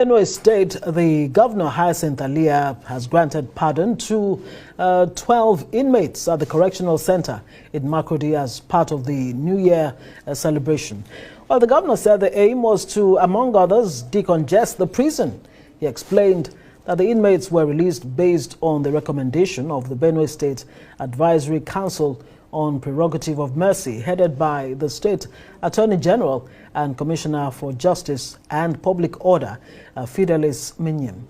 Benue State, the Governor Hyacinth Alia has granted pardon to 12 inmates at the Correctional Center in Makurdi as part of the New Year celebration. Well, the governor said the aim was to, among others, decongest the prison. He explained that the inmates were released based on the recommendation of the Benue State Advisory Council on Prerogative of Mercy, headed by the State Attorney General and Commissioner for Justice and Public Order, Fidelis Minyim.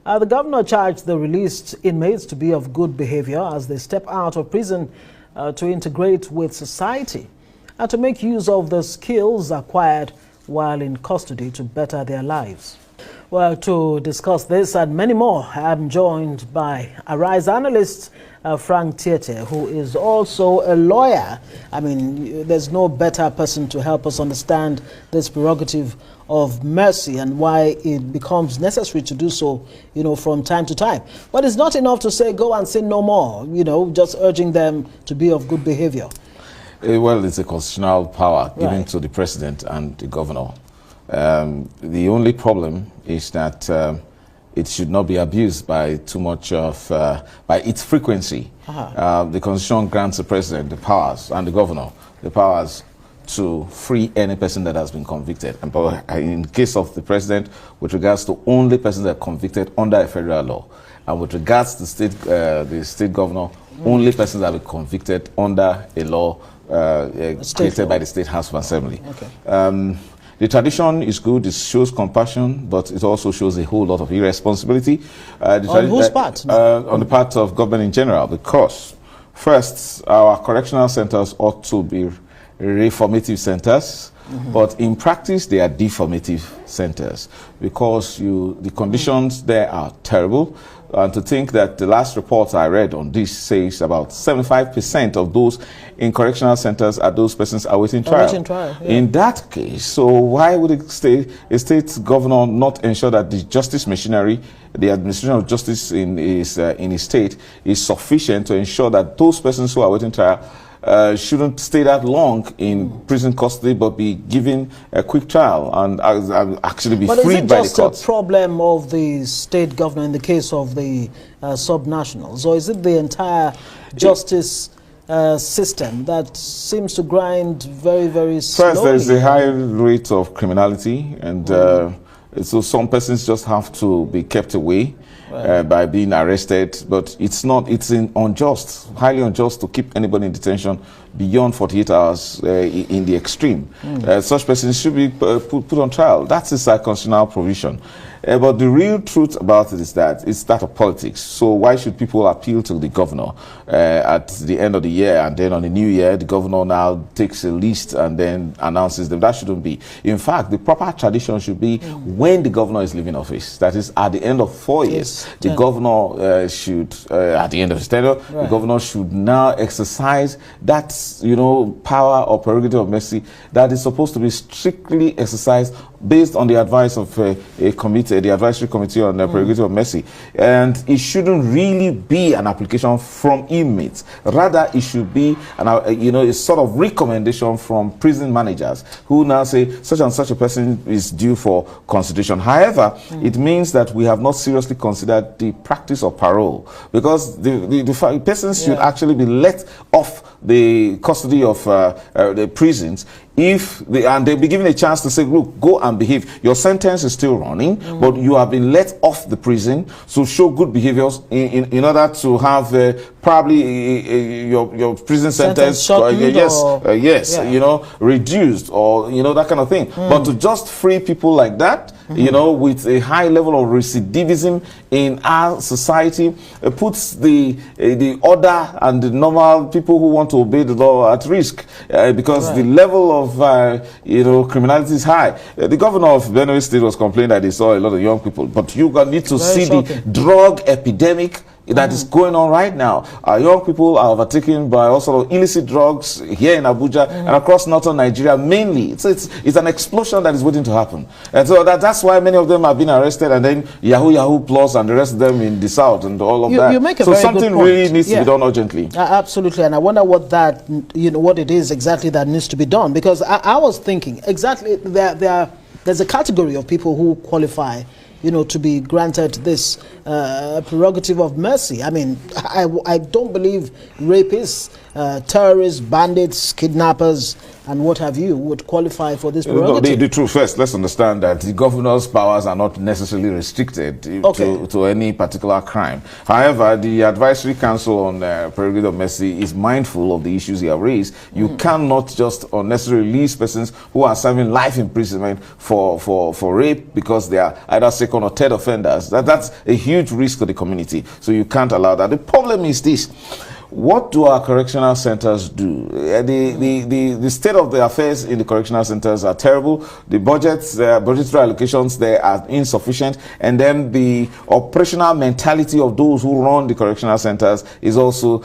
The governor charged the released inmates to be of good behavior as they step out of prison to integrate with society and to make use of the skills acquired while in custody to better their lives. Well, to discuss this and many more, I'm joined by Arise analyst Frank Tiete, who is also a lawyer. I mean, there's no better person to help us understand this prerogative of mercy and why it becomes necessary to do so, from time to time. But it's not enough to say, go and sin no more, just urging them to be of good behavior. Well, it's a constitutional power given to the president and the governor. The only problem is that it should not be abused by too much of, by its frequency. The Constitution grants the president the powers and the governor the powers to free any person that has been convicted. And in case of the president, with regards to only persons that are convicted under a federal law, and with regards to the state governor, only persons that have been convicted under a law created by the State House of Assembly. Okay. The tradition is good, it shows compassion, but it also shows a whole lot of irresponsibility. On whose part? On the part of government in general, because first, our correctional centers ought to be reformative centers, but in practice, they are deformative centers because the conditions there are terrible. And to think that the last report I read on this says about 75% of those in correctional centers are those persons awaiting trial. In that case, so why would a state governor not ensure that the justice machinery, the administration of justice in his state is sufficient to ensure that those persons who are awaiting trial shouldn't stay that long in prison custody, but be given a quick trial and actually be freed by the courts? But is it just a problem of the state governor in the case of the subnationals, or is it the entire justice system that seems to grind very, very slowly? First, there is a high rate of criminality, and so some persons just have to be kept away by being arrested, but it's unjust, highly unjust to keep anybody in detention beyond 48 hours in the extreme. Such persons should be put on trial. That's a constitutional provision. But the real truth about it is that it's that of politics. So why should people appeal to the governor at the end of the year, and then on the new year, the governor now takes a list and then announces them? That shouldn't be. In fact, the proper tradition should be when the governor is leaving office. That is, at the end of 4 years, the governor should, at the end of his tenure, the governor should now exercise that, power or prerogative of mercy that is supposed to be strictly exercised based on the advice of a committee, the advisory committee on the prerogative of mercy. And it shouldn't really be an application from inmates. Rather, it should be a sort of recommendation from prison managers who now say such and such a person is due for consideration. However, it means that we have not seriously considered the practice of parole, because the persons should actually be let off the custody of the prisons and they'll be given a chance to say, look, go and behave. Your sentence is still running, but you have been let off the prison, so show good behaviors in order to have probably your prison sentence reduced, or that kind of thing. But to just free people like that, with a high level of recidivism in our society, puts the order and the normal people who want to obey the law at risk, because the level of criminality is high. The governor of Benue State was complaining that he saw a lot of young people, but you need to see the drug epidemic that is going on right now. Our young people are overtaken by all sort of illicit drugs here in Abuja and across northern Nigeria mainly. It's an explosion that is waiting to happen. And so that's why many of them have been arrested, and then Yahoo Plus and the rest of them in the south and all of that. You make a so very something good point. Really needs to be done urgently. Absolutely, and I wonder what that, what it is exactly that needs to be done, because I was thinking exactly there's a category of people who qualify to be granted this prerogative of mercy? I mean, I don't believe rapists, terrorists, bandits, kidnappers, and what have you would qualify for this prerogative. The truth first, let's understand that the governor's powers are not necessarily restricted to any particular crime. However, the Advisory Council on Prerogative of Mercy is mindful of the issues you have raised. You cannot just unnecessarily release persons who are serving life imprisonment for rape because they are either second or third offenders. That's a huge risk to the community. So you can't allow that. The problem is this. What do our correctional centers do? The state of the affairs in the correctional centers are terrible. The budgets, budgetary allocations there are insufficient, and then the operational mentality of those who run the correctional centers is also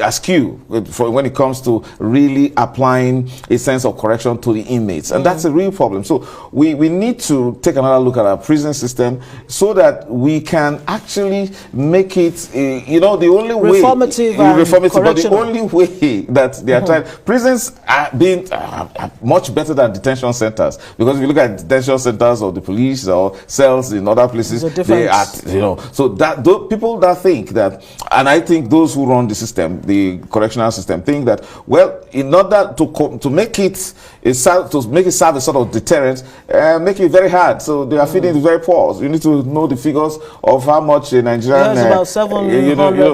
askew when it comes to really applying a sense of correction to the inmates, and that's a real problem. So we need to take another look at our prison system so that we can actually make it the only way reformative, but the only way that they are trying. Prisons are being much better than detention centers, because if you look at detention centers or the police or cells in other places, they are so that those people that think that, and I think those who run the system, the correctional system, think that, well, in order to make it serve a sort of deterrent, make it very hard. So they are feeding the very poor. So you need to know the figures of how much a Nigerian about 700,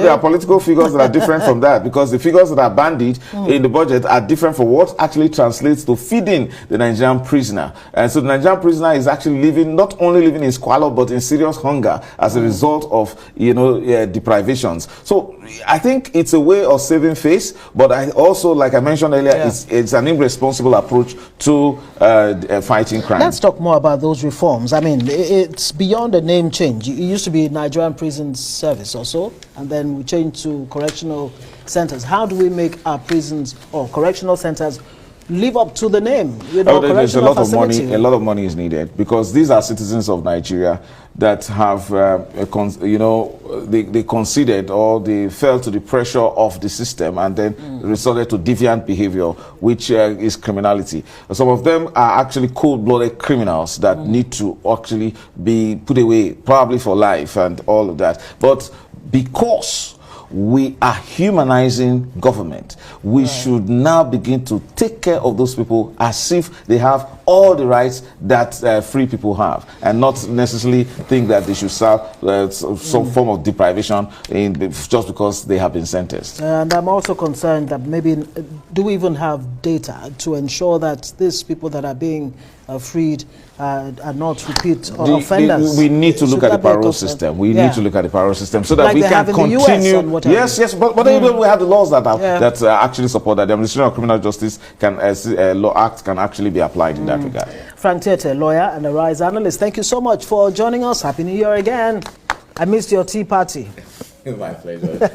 there are political figures that are different from that, because the figures that are bandied in the budget are different from what actually translates to feeding the Nigerian prisoner. And so the Nigerian prisoner is actually not only living in squalor, but in serious hunger as a result of deprivations. So I think it's a way of saving face, but I also, like I mentioned earlier, it's an irresponsible approach to fighting crime. Let's talk more about those reforms. I mean, it's beyond a name change. It used to be Nigerian Prison Service also, and then we changed to correctional centers. How do we make our prisons or correctional centers live up to the name? There's a lot of money. A lot of money is needed, because these are citizens of Nigeria that have, they considered, or they fell to the pressure of the system and then resorted to deviant behavior, which is criminality. Some of them are actually cold-blooded criminals that need to actually be put away, probably for life and all of that. But because we are humanizing government, we should now begin to take care of those people as if they have all the rights that free people have, and not necessarily think that they should serve some form of deprivation just because they have been sentenced. And I'm also concerned that maybe, do we even have data to ensure that these people that are being freed are not repeat offenders? We need to look at the parole system. We need to look at the parole system so that we can continue. Yes, but we have the laws that actually support that. The Administration of Criminal Justice Law Act can actually be applied in that regard. Frank Tete, lawyer and a RISE analyst, thank you so much for joining us. Happy New Year again. I missed your tea party. My pleasure.